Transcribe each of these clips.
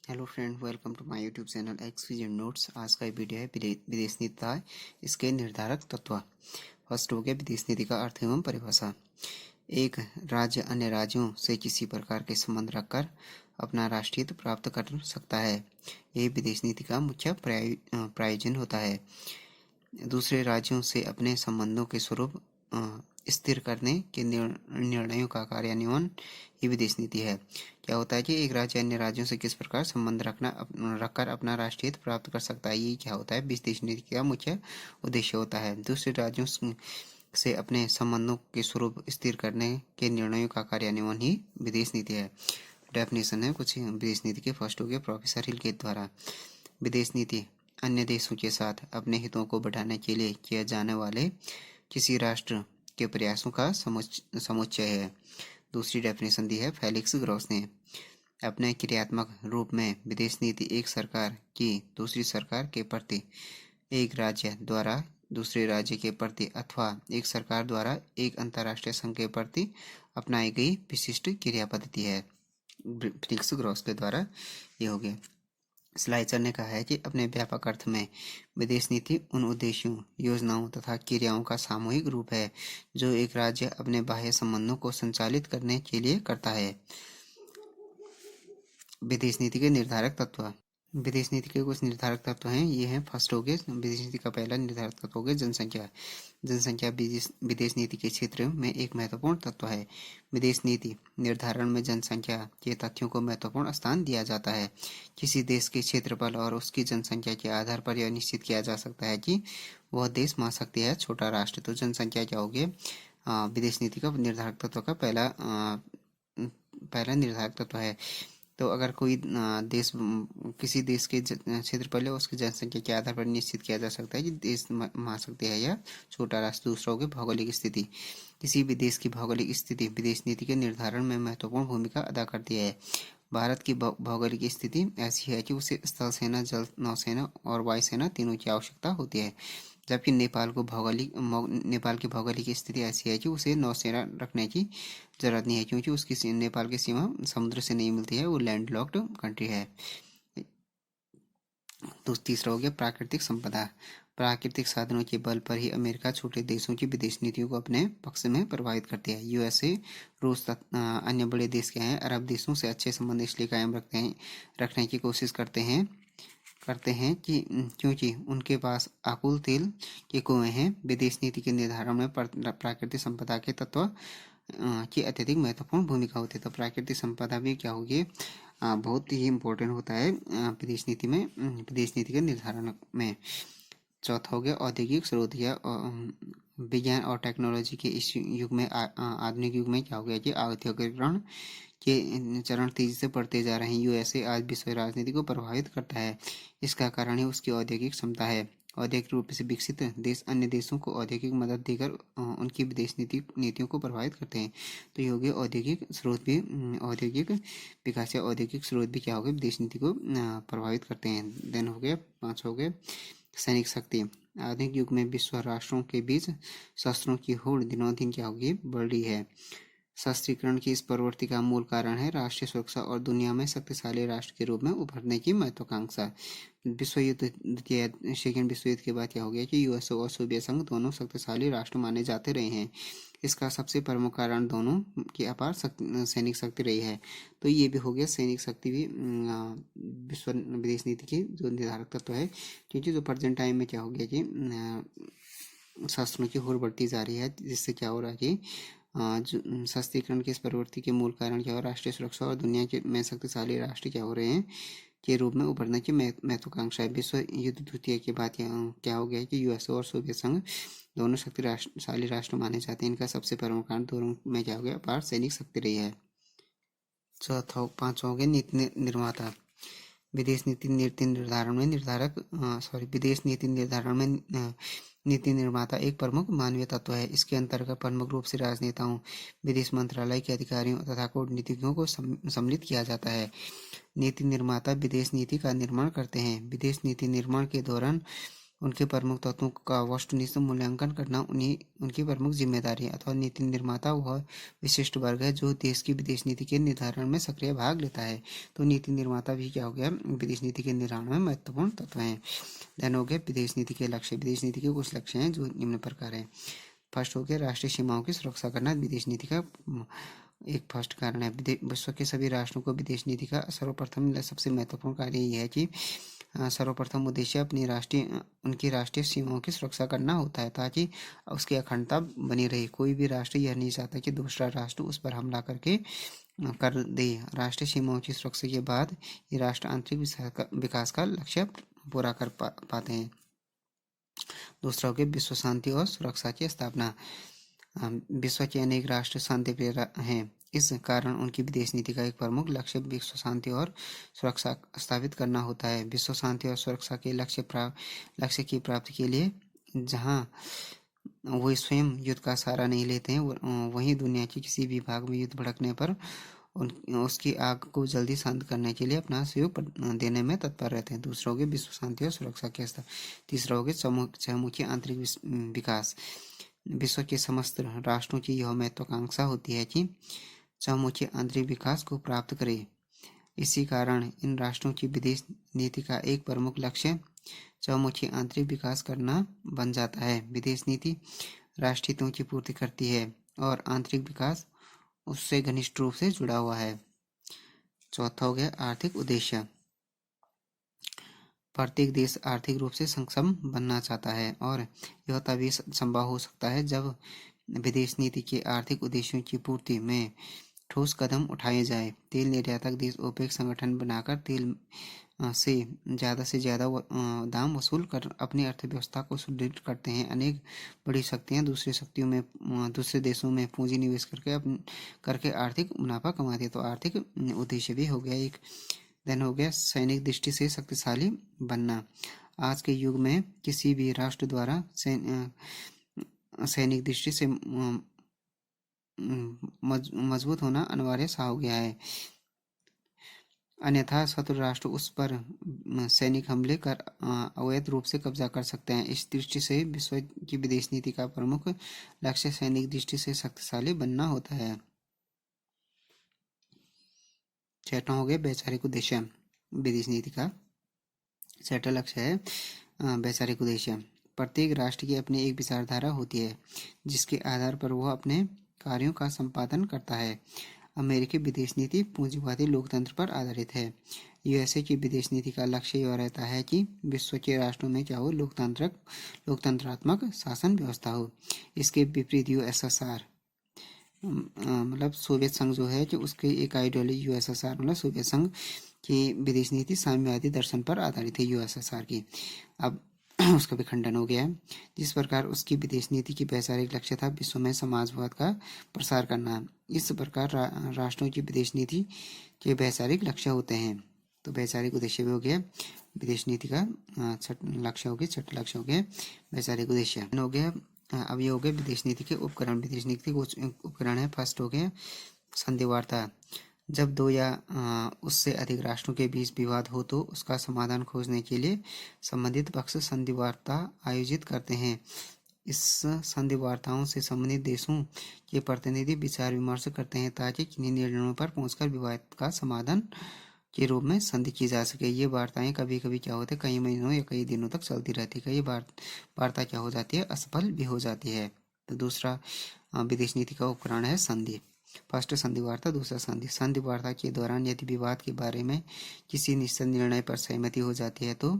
Hello friend, welcome to my YouTube channel exclusive notes. आज का ये वीडियो है विदेश नीति तथा इसके निर्धारक तत्व। फर्स्ट हो गया विदेश नीति का अर्थ एवं परिभाषा। एक राज्य अन्य राज्यों से किसी प्रकार के संबंध रखकर अपना राष्ट्रीय हित प्राप्त कर सकता है। यही विदेश नीति का मुख्य प्रयोजन होता है। दूसरे राज्यों से अपने संबंधों के स्वरूप स्थिर करने के निर्णयों का कार्यान्वयन ही विदेश नीति है। क्या होता है कि एक राज्य अन्य राज्यों से किस प्रकार संबंध रखकर अपना राष्ट्रीय हित प्राप्त कर सकता है, ये क्या होता है विदेश नीति का मुख्य उद्देश्य होता है। दूसरे राज्यों से अपने संबंधों के स्वरूप स्थिर करने के निर्णयों का कार्यान्वयन ही विदेश नीति है। डेफिनेशन है कुछ विदेश नीति के। फर्स्ट हो गया प्रोफेसर हिल के द्वारा। विदेश नीति अन्य देशों के साथ अपने हितों को बढ़ाने के लिए किए जाने वाले किसी राष्ट्र के प्रयासों का समुच्चय है। दूसरी डेफिनेशन दी है फेलिक्स ग्रॉस ने। अपने क्रियात्मक रूप में विदेश नीति एक सरकार की दूसरी सरकार के प्रति, एक राज्य द्वारा दूसरे राज्य के प्रति अथवा एक सरकार द्वारा एक अंतर्राष्ट्रीय संघ के प्रति अपनाई गई विशिष्ट क्रिया पद्धति है। फेलिक्स ग्रॉस के द्वारा ये हो गया। स्लाइसर ने कहा है कि अपने व्यापक अर्थ में विदेश नीति उन उद्देश्यों, योजनाओं तथा क्रियाओं का सामूहिक रूप है जो एक राज्य अपने बाह्य संबंधों को संचालित करने के लिए करता है। विदेश नीति के निर्धारक तत्व। विदेश नीति के कुछ निर्धारक तत्व हैं, ये हैं। फर्स्ट हो गए विदेश नीति का पहला निर्धारक तत्व हो गया जनसंख्या। जनसंख्या विदेश नीति के क्षेत्र में एक महत्वपूर्ण तत्व है। विदेश नीति निर्धारण में जनसंख्या के तथ्यों को महत्वपूर्ण स्थान दिया जाता है। किसी देश के क्षेत्रफल और उसकी जनसंख्या के आधार पर यह निश्चित किया जा सकता है कि वह देश महाशक्ति है छोटा राष्ट्र। तो जनसंख्या क्या होगी विदेश नीति का निर्धारक तत्व का पहला निर्धारक तत्व है। तो अगर कोई देश किसी देश के क्षेत्रफल है उसकी जनसंख्या के आधार पर निश्चित किया जा सकता है कि देश महाशक्ति है या छोटा राष्ट्र। दूसरा हो गया भौगोलिक स्थिति। किसी भी देश की भौगोलिक स्थिति विदेश नीति के निर्धारण में महत्वपूर्ण भूमिका अदा करती है। भारत की भौगोलिक स्थिति ऐसी है कि उसे स्थल सेना, जल नौसेना और वायुसेना तीनों की आवश्यकता होती है। जबकि नेपाल की भौगोलिक स्थिति ऐसी है कि उसे नौसेना रखने की जरूरत नहीं है, क्योंकि उसकी नेपाल की सीमा समुद्र से नहीं मिलती है, वो लैंड लॉक्ड कंट्री है। तो तीसरा हो गया प्राकृतिक संपदा। प्राकृतिक साधनों के बल पर ही अमेरिका छोटे देशों की विदेश नीतियों को अपने पक्ष में प्रभावित करती है। यूएसए, रूस अन्य बड़े देश क्या हैं, अरब देशों से अच्छे संबंध इसलिए कायम रखने की कोशिश करते हैं कि क्योंकि उनके पास आकुल तेल के कुएं हैं। विदेश नीति के निर्धारण में प्राकृतिक संपदा के तत्व की अत्यधिक महत्वपूर्ण भूमिका होती है। तो प्राकृतिक संपदा भी क्या होगी बहुत ही इम्पोर्टेंट होता है विदेश नीति में, विदेश नीति के निर्धारण में। चौथा हो गया औद्योगिक स्रोत या विज्ञान और टेक्नोलॉजी के इस युग में, आधुनिक युग में क्या हो गया कि औद्योगिकरण के चरण तेजी से बढ़ते जा रहे हैं। यूएसए आज विश्व राजनीति को प्रभावित करता है। इसका कारण है उसकी औद्योगिक क्षमता है। औद्योगिक रूप से विकसित देश अन्य देशों को औद्योगिक मदद देकर उनकी विदेश नीतियों को प्रभावित करते हैं। तो ये हो गया औद्योगिक स्रोत भी, औद्योगिक विकास या औद्योगिक स्रोत भी क्या हो गए विदेश नीति को प्रभावित करते हैं। देन हो गया पाँच हो गए सैनिक शक्ति। आधुनिक युग में विश्व राष्ट्रों के बीच शस्त्रों की होड़ दिनों दिन क्या होगी बढ़ रही है। शस्त्रीकरण की इस प्रवृत्ति का मूल कारण है राष्ट्रीय सुरक्षा और दुनिया में शक्तिशाली राष्ट्र के रूप में उभरने की महत्वाकांक्षा। विश्व युद्ध सेकेंड विश्व युद्ध के बाद क्या हो गया कि यूएसए और सोवियत संघ दोनों शक्तिशाली राष्ट्र माने जाते रहे हैं। इसका सबसे प्रमुख कारण दोनों की अपार सैनिक शक्ति रही है। तो ये भी हो गया सैनिक शक्ति भी विश्व विदेश नीति की जो निर्धारक तत्व है, क्योंकि जो प्रेजेंट टाइम में क्या हो गया कि शस्त्रों की होड़ बढ़ती जा रही है, जिससे क्या हो रहा है कि शस्त्रीकरण की इस प्रवृत्ति के मूल कारण क्या हो राष्ट्रीय सुरक्षा और दुनिया के में शक्तिशाली राष्ट्र क्या हो रहे हैं के रूप में उभरने की महत्वाकांक्षा है। विश्व युद्ध द्वितीय के बाद क्या हो गया कि यूएसए और सोवियत संघ दोनों शक्तिशाली राष्ट्र माने जाते हैं। इनका सबसे प्रमुख कारण दोनों में क्या हो गया अपार सैनिक शक्ति रही है। चौथा पांचवा हो गया नीति निर्माता। विदेश नीति निर्धारण में नीति निर्माता एक प्रमुख मानवीय तत्व है। इसके अंतर्गत प्रमुख रूप से राजनेताओं, विदेश मंत्रालय के अधिकारियों तथा कूटनीतिज्ञों को सम्मिलित किया जाता है। नीति निर्माता विदेश नीति का निर्माण करते हैं। विदेश नीति निर्माण के दौरान उनके प्रमुख तत्वों का वस्तुनिष्ठ मूल्यांकन करना उनकी प्रमुख जिम्मेदारी है। अथवा नीति निर्माता वह विशिष्ट वर्ग है जो देश की विदेश नीति के निर्धारण में सक्रिय भाग लेता है। तो नीति निर्माता भी क्या हो गया, विदेश नीति के निर्धारण में महत्वपूर्ण तत्व हैं। देन हो गया विदेश नीति के लक्ष्य। विदेश नीति के कुछ लक्ष्य हैं जो निम्न प्रकार हैं। फर्स्ट हो गया राष्ट्रीय सीमाओं की सुरक्षा करना। विदेश नीति का एक फर्स्ट कारण है। विश्व के सभी राष्ट्रों को विदेश नीति का सर्वप्रथम सबसे महत्वपूर्ण कार्य यह है कि सर्वप्रथम उद्देश्य उनकी राष्ट्रीय सीमाओं की सुरक्षा करना होता है ताकि उसकी अखंडता बनी रहे। कोई भी राष्ट्र यह नहीं चाहता कि दूसरा राष्ट्र उस पर हमला कर दे। राष्ट्रीय सीमाओं की सुरक्षा के बाद ये राष्ट्र आंतरिक विकास का लक्ष्य पूरा कर पाते हैं। दूसरा हो गया विश्व शांति और सुरक्षा की स्थापना। विश्व के अनेक राष्ट्र शांति प्रिय हैं, इस कारण उनकी विदेश नीति का एक प्रमुख लक्ष्य विश्व शांति और सुरक्षा स्थापित करना होता है। विश्व शांति और सुरक्षा के लक्ष्य की प्राप्ति के लिए जहां वो स्वयं युद्ध का सहारा नहीं लेते हैं, वहीं दुनिया के किसी भी भाग में युद्ध भड़कने पर उसकी आग को जल्दी शांत करने के लिए अपना सहयोग देने में तत्पर रहते हैं। दूसरा हो गया विश्व शांति और सुरक्षा के स्तर। तीसरा हो गया चहुमुखी आंतरिक विकास। विश्व के समस्त राष्ट्रों की यह महत्वाकांक्षा होती है कि चहुमुखी आंतरिक विकास को प्राप्त करे। इसी कारण इन राष्ट्रों की विदेश नीति का एक प्रमुख लक्ष्य चहुमुखी आंतरिक विकास करना बन जाता है। विदेश नीति राष्ट्रीय हितों की पूर्ति करती है और आंतरिक विकास उससे घनिष्ठ रूप से जुड़ा हुआ है। चौथा हो गया आर्थिक उद्देश्य। प्रत्येक देश आर्थिक रूप से सक्षम बनना चाहता है और यह तभी संभव हो सकता है जब विदेश नीति के आर्थिक उद्देश्यों की पूर्ति में ठोस कदम उठाए जाए। तेल निर्यातक देश ओपेक संगठन बनाकर तेल से ज़्यादा दाम वसूल कर अपनी अर्थव्यवस्था को सुदृढ़ करते हैं। अनेक बड़ी शक्तियां दूसरे देशों में पूंजी निवेश करके आर्थिक मुनाफा कमाती है। तो आर्थिक उद्देश्य भी हो गया एक। देन हो गया सैनिक दृष्टि से शक्तिशाली बनना। आज के युग में किसी भी राष्ट्र द्वारा सैनिक दृष्टि से मजबूत होना अनिवार्य सा हो गया है, अन्यथा शत्रु राष्ट्र उस पर सैनिक हमले कर अवैध रूप से कब्जा कर सकते हैं। इस दृष्टि से विश्व की विदेश नीति का प्रमुख लक्ष्य सैनिक दृष्टि से शक्तिशाली बनना होता है। छठवां हो गया वैचारिक उद्देश्य। विदेश नीति का छठा लक्ष्य है वैचारिक उद्देश्य। प्रत्येक राष्ट्र की अपनी एक विचारधारा होती है जिसके आधार पर वह अपने कार्यों का संपादन करता है। अमेरिकी विदेश नीति पूंजीवादी लोकतंत्र पर आधारित है। यूएसए की विदेश नीति का लक्ष्य यह रहता है कि विश्व के राष्ट्रों में क्या हो, लोकतंत्रात्मक शासन व्यवस्था हो। इसके विपरीत यूएसएसआर मतलब सोवियत संघ जो है कि उसकी एक आइडियोलॉजी यूएसएसआर मतलब सोवियत संघ की विदेश नीति साम्यवादी दर्शन पर आधारित है यूएसएसआर की। अब उसका भी खंडन हो गया है। जिस प्रकार उसकी विदेश नीति की वैचारिक लक्ष्य था विश्व में समाजवाद का प्रसार करना, इस प्रकार राष्ट्रों की विदेश नीति के वैचारिक लक्ष्य होते हैं। तो वैचारिक उद्देश्य भी हो गया विदेश नीति का छठा लक्ष्य हो गया वैचारिक उद्देश्य हो गया। अब ये हो गए विदेश नीति के उपकरण। विदेश नीति के उपकरण है। फर्स्ट हो गया संधि वार्ता। जब दो या उससे अधिक राष्ट्रों के बीच विवाद हो तो उसका समाधान खोजने के लिए संबंधित पक्ष संधि वार्ता आयोजित करते हैं। इस संधि वार्ताओं से संबंधित देशों के प्रतिनिधि विचार विमर्श करते हैं ताकि किन्हीं निर्णयों पर पहुंचकर विवाद का समाधान के रूप में संधि की जा सके। ये वार्ताएं कभी कभी क्या होते हैं, कई महीनों या कई दिनों तक चलती रहती है। कई वार्ता क्या हो जाती है, असफल भी हो जाती है। तो दूसरा विदेश नीति का उपकरण है संधि। फर्स्ट संधि वार्ता, दूसरा संधि वार्ता के दौरान यदि विवाद के बारे में किसी निश्चित निर्णय पर सहमति हो जाती है तो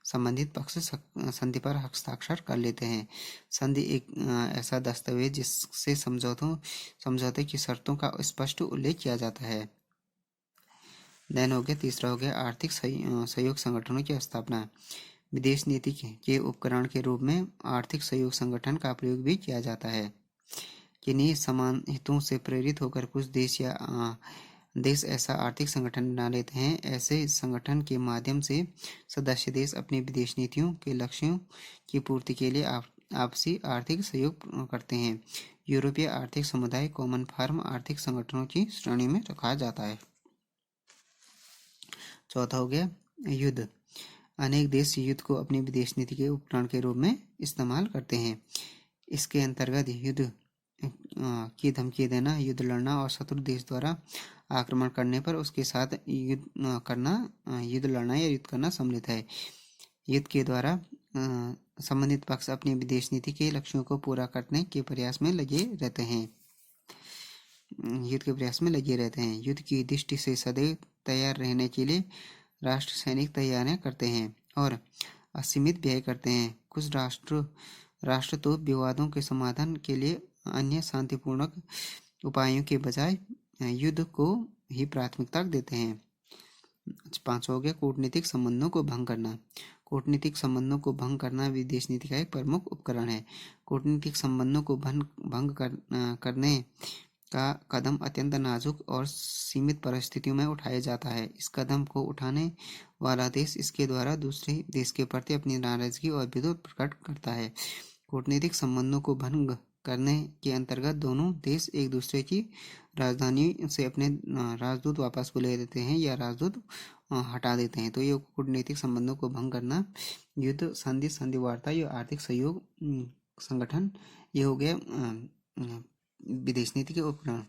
संबंधित पक्ष संधि पर हस्ताक्षर कर लेते हैं। संधि एक ऐसा दस्तावेज जिससे समझौते की शर्तों का स्पष्ट उल्लेख किया जाता है। देन हो गया तीसरा हो गया आर्थिक सहयोग संगठनों की स्थापना। विदेश नीति के उपकरण के रूप में आर्थिक सहयोग संगठन का प्रयोग भी किया जाता है। किन्हीं समान हितों से प्रेरित होकर कुछ देश ऐसा आर्थिक संगठन बना लेते हैं। ऐसे संगठन के माध्यम से सदस्य देश अपनी विदेश नीतियों के लक्ष्यों की पूर्ति के लिए आपसी आर्थिक सहयोग करते हैं। यूरोपीय आर्थिक समुदाय कॉमन फार्म आर्थिक संगठनों की श्रेणी में रखा जाता है। चौथा हो गया युद्ध। अनेक देश युद्ध को अपनी विदेश नीति के उपकरण के रूप में इस्तेमाल करते हैं। इसके अंतर्गत युद्ध की धमकी देना, युद्ध लड़ना और शत्रु देश द्वारा आक्रमण करने पर उसके साथ युद्ध करना, युद्ध लड़ना या युद्ध करना सम्मिलित है। युद्ध के द्वारा संबंधित पक्ष अपनी विदेश नीति के लक्ष्यों को पूरा करने के प्रयास में लगे रहते हैं। युद्ध की दृष्टि से सदैव तैयार रहने के लिए राष्ट्र सैनिक तैयारियां करते हैं और असीमित व्यय करते हैं। कुछ राष्ट्र तो विवादों के समाधान के लिए अन्य शांतिपूर्ण उपायों के बजाय युद्ध को ही प्राथमिकता देते हैं। 5 हो गया कूटनीतिक संबंधों को भंग करना। कूटनीतिक संबंधों को भंग करना विदेश नीति का एक प्रमुख उपकरण है। कूटनीतिक संबंधों को भंग करने का कदम अत्यंत नाजुक और सीमित परिस्थितियों में उठाया जाता है। इस कदम को उठाने वाला देश इसके द्वारा दूसरे देश के प्रति अपनी नाराजगी और विरोध प्रकट करता है। कूटनीतिक संबंधों को भंग करने के अंतर्गत दोनों देश एक दूसरे की राजधानी से अपने राजदूत वापस बुला देते हैं या राजदूत हटा देते हैं। तो ये कूटनीतिक संबंधों को भंग करना, युद्ध, संधि वार्ता या आर्थिक सहयोग संगठन, ये हो गया विदेश नीति के उपकरण।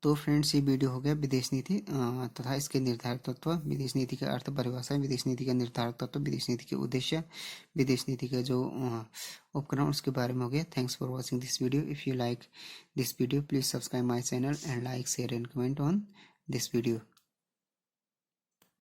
तो फ्रेंड्स, ये वीडियो हो गया विदेश नीति तथा इसके निर्धारक तत्व, विदेश नीति का अर्थ, परिभाषा, विदेश नीति का निर्धारक तत्व, विदेश नीति के उद्देश्य, विदेश नीति का जो उपकरण उसके बारे में हो गया। Thanks for watching this video. If you like this video please subscribe my channel and like, share and comment on this video.